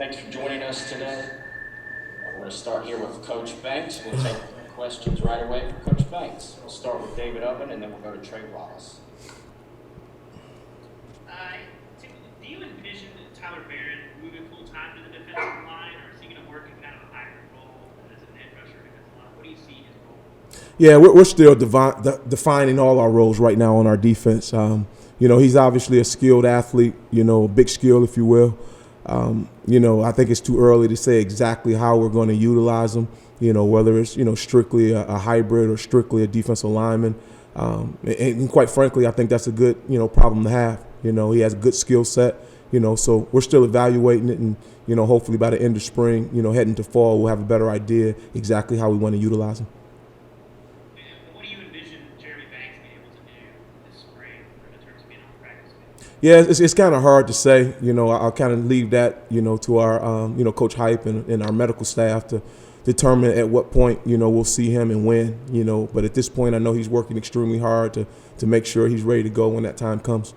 Thanks for joining us today. We're going to start here with Coach Banks. We'll take questions right away from Coach Banks. We'll start with David Oven, and then we'll go to Trey Wallace. Do you envision Tyler Barron moving full-time to the defensive line, or is he going to work in kind of a hybrid role as an edge rusher defensive line? What do you see his role? Yeah, we're still defining all our roles right now on our defense. He's obviously a skilled athlete, a big skill, if you will. I think it's too early to say exactly how we're going to utilize him, whether it's, strictly a hybrid or strictly a defensive lineman. And quite frankly, I think that's a good, problem to have. He has a good skill set, so we're still evaluating it. And, hopefully by the end of spring, heading to fall, we'll have a better idea exactly how we want to utilize him. What do you envision Jeremy Banks being able to do this spring in terms of being on the practice field? Yeah, it's kind of hard to say. I'll kind of leave that, to our, Coach Hype and our medical staff to determine at what point, we'll see him and when, But at this point, I know he's working extremely hard to make sure he's ready to go when that time comes.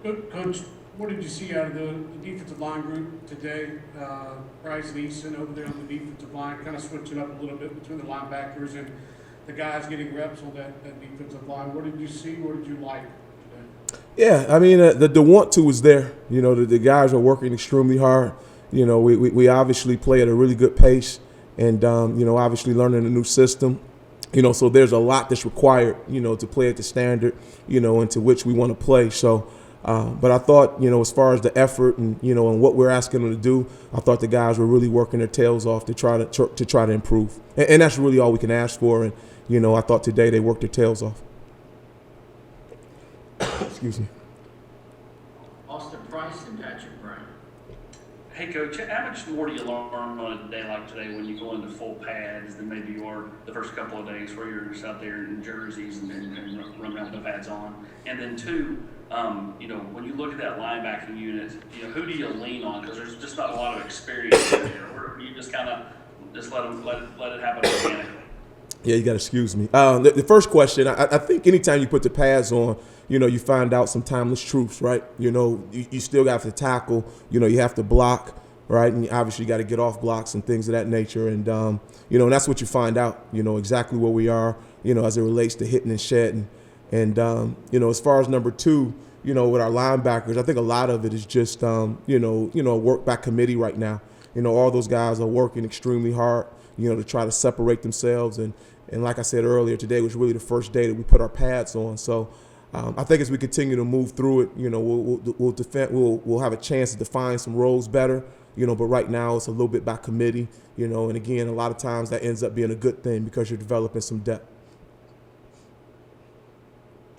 Coach, what did you see out of the defensive line group today? Bryce and Easton over there on the defensive line, kind of switching up a little bit between the linebackers and the guys getting reps on that defensive line. What did you see? What did you like today? Yeah, I mean, the want to is there. The guys are working extremely hard. We obviously play at a really good pace and, obviously learning a new system. So there's a lot that's required, to play at the standard, into which we want to play. So, but I thought, as far as the effort and, and what we're asking them to do, I thought the guys were really working their tails off to try to improve. And that's really all we can ask for. And, I thought today they worked their tails off. Excuse me. Austin Price and Patrick Brown. Hey, Coach, how much more do you learn on a day like today when you go into full pads than maybe you were the first couple of days where you're just out there in jerseys and run around with the pads on? And then two, when you look at that linebacking unit, who do you lean on? Because there's just not a lot of experience there. Or you just kind of just let it happen organically. Yeah, you got to excuse me. The first question, I think anytime you put the pads on, you find out some timeless truths, right? You still have to tackle, you have to block, right? And obviously you got to get off blocks and things of that nature. And, and that's what you find out, exactly where we are, as it relates to hitting and shedding. And, as far as number two, with our linebackers, I think a lot of it is just, a work by committee right now. All those guys are working extremely hard, to try to separate themselves. And like I said earlier, today was really the first day that we put our pads on. So I think as we continue to move through it, we'll have a chance to define some roles better, but right now it's a little bit by committee, and again, a lot of times that ends up being a good thing because you're developing some depth.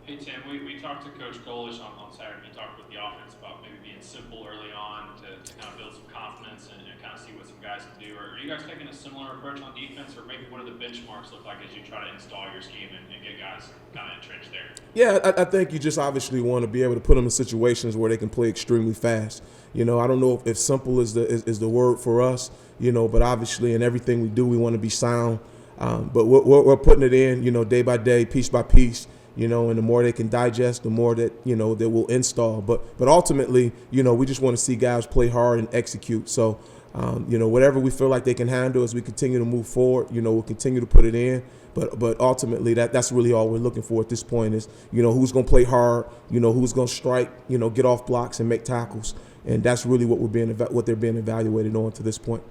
Hey, Tim, we talked to Coach Golish on Saturday. He talked with the offense about maybe being simple early on to kind of build some confidence and kind of see what some guys can do. Are you guys taking a similar approach on defense, or maybe what do the benchmarks look like as you try to install your scheme and get guys kind of entrenched there? Yeah, I think you just obviously want to be able to put them in situations where they can play extremely fast. I don't know if simple is the word for us, but obviously in everything we do, we want to be sound. But we're putting it in, day by day, piece by piece. And the more they can digest, the more that, they will install. But ultimately, we just want to see guys play hard and execute. So, whatever we feel like they can handle as we continue to move forward, we'll continue to put it in. But ultimately, that's really all we're looking for at this point is, who's going to play hard, who's going to strike, get off blocks and make tackles. And that's really what they're being evaluated on to this point.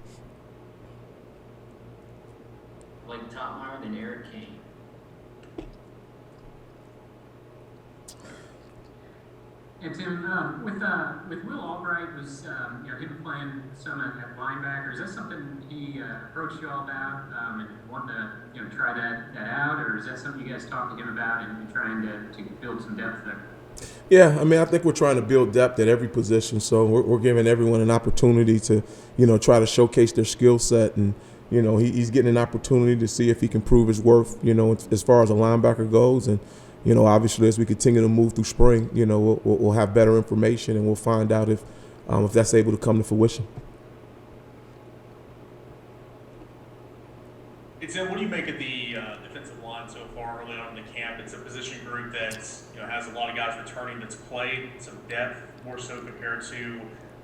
Blake Topmeyer and Eric King. And Tim, with Will Albright was him playing some at linebacker. Is that something he approached you all about and wanted to try that out, or is that something you guys talked to him about and trying to build some depth there? Yeah, I mean, I think we're trying to build depth at every position, so we're giving everyone an opportunity to try to showcase their skill set, and he's getting an opportunity to see if he can prove his worth, as far as a linebacker goes. And obviously, as we continue to move through spring, we'll have better information and we'll find out if that's able to come to fruition. It's what do you make of the defensive line so far early on in the camp? It's a position group that's has a lot of guys returning that's played, some depth more so compared to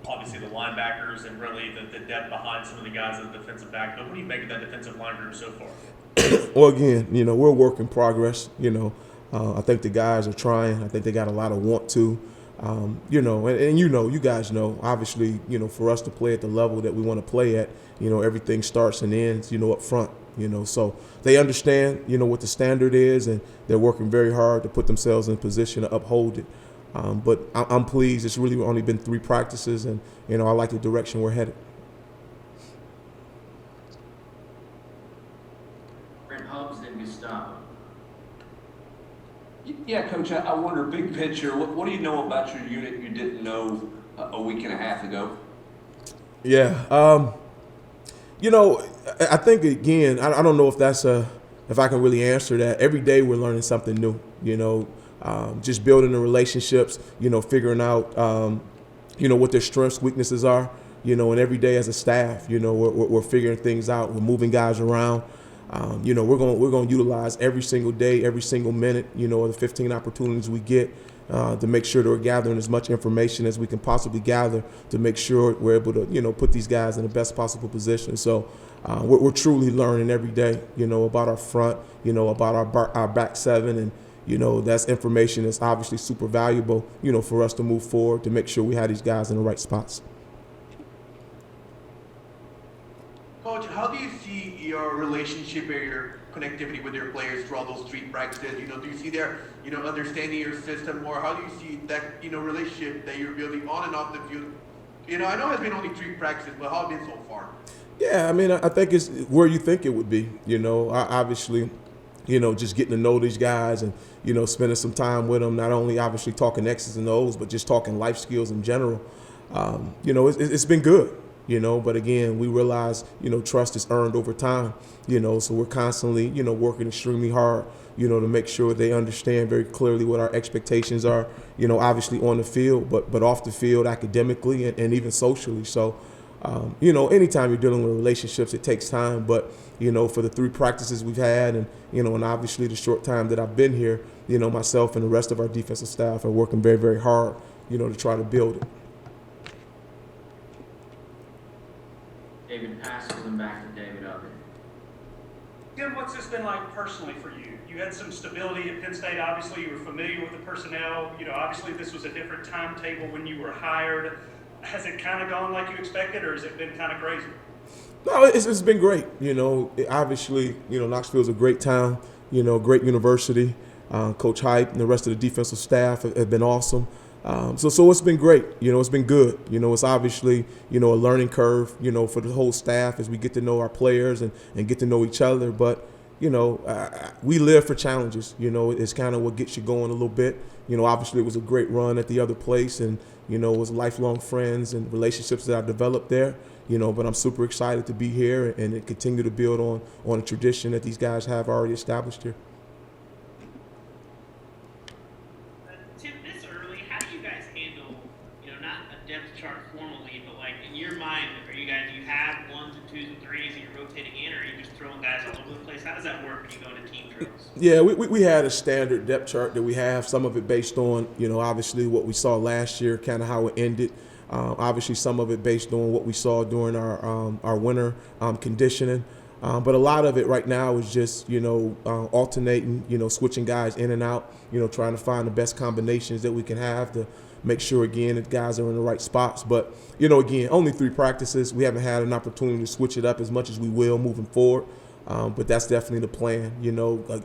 obviously the linebackers and really the depth behind some of the guys in the defensive back. But what do you make of that defensive line group so far? Well, again, we're a work in progress. I think the guys are trying. I think they got a lot of want to. And you guys know, obviously, for us to play at the level that we want to play at, everything starts and ends, up front. So they understand, what the standard is, and they're working very hard to put themselves in position to uphold it. But I'm pleased. It's really only been 3 practices, and, I like the direction we're headed. Brent Hubbs, then Gustavo. Yeah, Coach, I wonder, big picture, what do you know about your unit you didn't know a week and a half ago? Yeah. I think, again, I don't know if if I can really answer that. Every day we're learning something new, just building the relationships, figuring out, what their strengths, weaknesses are, and every day as a staff, we're figuring things out. We're moving guys around. We're going to utilize every single day, every single minute, of the 15 opportunities we get to make sure that we're gathering as much information as we can possibly gather to make sure we're able to, put these guys in the best possible position. So we're truly learning every day, about our front, about our back seven, and that's information that's obviously super valuable, for us to move forward to make sure we have these guys in the right spots. Coach, how do you see your relationship or your connectivity with your players throughout those 3 practices? Do you see their, understanding your system more? How do you see that, relationship that you're building on and off the field? I know it's been only 3 practices, but how have it been so far? Yeah, I think it's where you think it would be. Obviously, just getting to know these guys and, spending some time with them, not only obviously talking X's and O's, but just talking life skills in general. It's been good. But again, we realize, trust is earned over time, so we're constantly, working extremely hard, to make sure they understand very clearly what our expectations are, obviously on the field, but off the field academically and even socially. So, anytime you're dealing with relationships, it takes time. But, for the 3 practices we've had and, and obviously the short time that I've been here, myself and the rest of our defensive staff are working very, very hard, to try to build it. David Pascal, then back to David Oven. Tim, what's this been like personally for you? You had some stability at Penn State. Obviously, you were familiar with the personnel. Obviously, this was a different timetable when you were hired. Has it kind of gone like you expected, or has it been kind of crazy? No, it's been great. Obviously, Knoxville's a great town, great university. Coach Hype and the rest of the defensive staff have been awesome. So it's been great. It's been good. It's obviously, a learning curve, for the whole staff as we get to know our players and get to know each other. But, we live for challenges. It's kind of what gets you going a little bit. Obviously it was a great run at the other place and, it was lifelong friends and relationships that I developed there. But I'm super excited to be here and continue to build on a tradition that these guys have already established here. Tim, this early, how do you guys handle, not a depth chart formally, but like in your mind, you have 1s and 2s and 3s and you're rotating in, or are you just throwing guys all over the place? How does that work when you go into team drills? Yeah, we had a standard depth chart that we have, some of it based on, obviously what we saw last year, kind of how it ended. Obviously some of it based on what we saw during our winter conditioning. But a lot of it right now is just, alternating, switching guys in and out, trying to find the best combinations that we can have to make sure, again, that guys are in the right spots. But, again, only 3 practices. We haven't had an opportunity to switch it up as much as we will moving forward. But that's definitely the plan.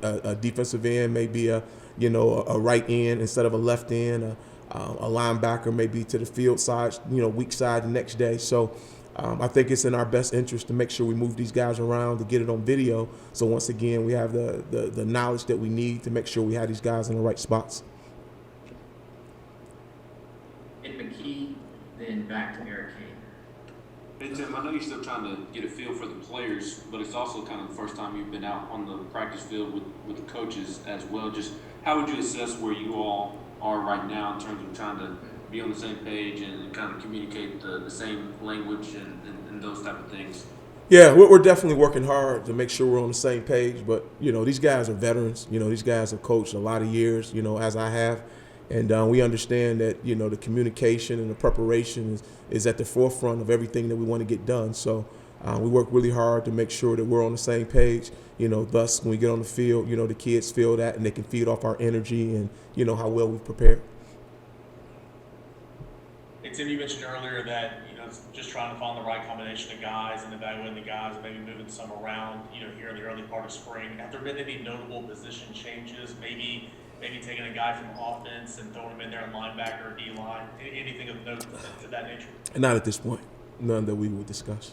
A defensive end may be a right end instead of a left end. A linebacker may be to the field side, weak side the next day. So I think it's in our best interest to make sure we move these guys around to get it on video. So once again, we have the knowledge that we need to make sure we have these guys in the right spots. Ed McKee, then back to Eric King. Hey, Tim, I know you're still trying to get a feel for the players, but it's also kind of the first time you've been out on the practice field with the coaches as well. Just how would you assess where you all are right now in terms of trying to be on the same page and kind of communicate the same language and those type of things? Yeah, we're definitely working hard to make sure we're on the same page. But, you know, these guys are veterans. You know, these guys have coached a lot of years, you know, as I have. And we understand that, you know, the communication and the preparation is at the forefront of everything that we want to get done. So we work really hard to make sure that we're on the same page. You know, thus, when we get on the field, you know, the kids feel that and they can feed off our energy and, you know, how well we've prepared. Hey, Tim, you mentioned earlier that, you know, it's just trying to find the right combination of guys and evaluating the guys and maybe moving some around, you know, here in the early part of spring. Have there been any notable position changes? Maybe taking a guy from offense and throwing him in there in linebacker or D-line? Anything of note to that nature? Not at this point. None that we will discuss.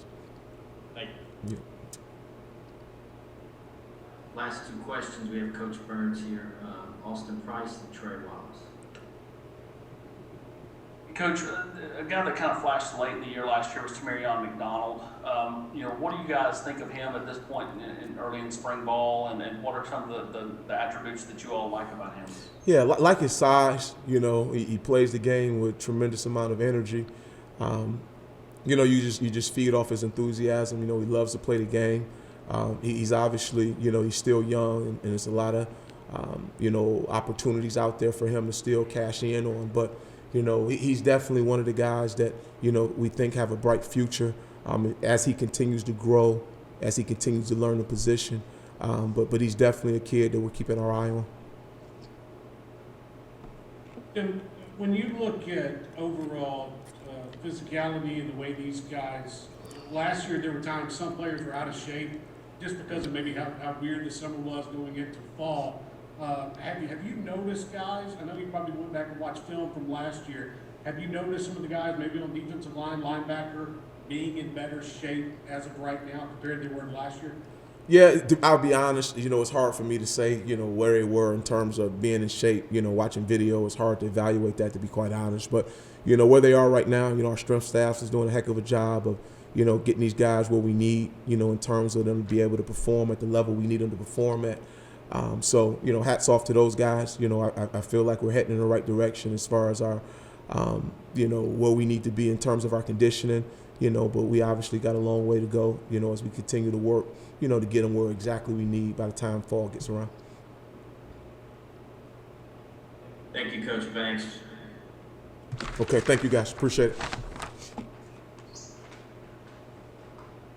Thank you. Yeah. Last two questions, we have Coach Burns here, Austin Price and Trey Wallace. Coach, a guy that kind of flashed late in the year last year was Tamarion McDonald. You know, what do you guys think of him at this point in early in spring ball, and what are some of the attributes that you all like about him? Yeah, like his size, you know, he plays the game with tremendous amount of energy. You know, you just feed off his enthusiasm. You know, he loves to play the game. He's obviously, you know, he's still young, and there's a lot of, you know, opportunities out there for him to still cash in on. But, you know, he's definitely one of the guys that, you know, we think have a bright future as he continues to grow, as he continues to learn the position. But he's definitely a kid that we're keeping our eye on. And when you look at overall physicality and the way these guys, last year there were times some players were out of shape just because of maybe how weird the summer was going into fall. Have you noticed, guys? I know you probably went back and watched film from last year. Have you noticed some of the guys maybe on defensive line, linebacker, being in better shape as of right now compared to they were last year? Yeah, I'll be honest, you know, it's hard for me to say, you know, where they were in terms of being in shape. You know, watching video, it's hard to evaluate that, to be quite honest. But, you know, where they are right now, you know, our strength staff is doing a heck of a job of, you know, getting these guys where we need, you know, in terms of them to be able to perform at the level we need them to perform at. So, you know, hats off to those guys. You know, I feel like we're heading in the right direction as far as our, you know, where we need to be in terms of our conditioning, you know, but we obviously got a long way to go, you know, as we continue to work, you know, to get them where exactly we need by the time fall gets around. Thank you, Coach Banks. Okay, thank you guys. Appreciate it.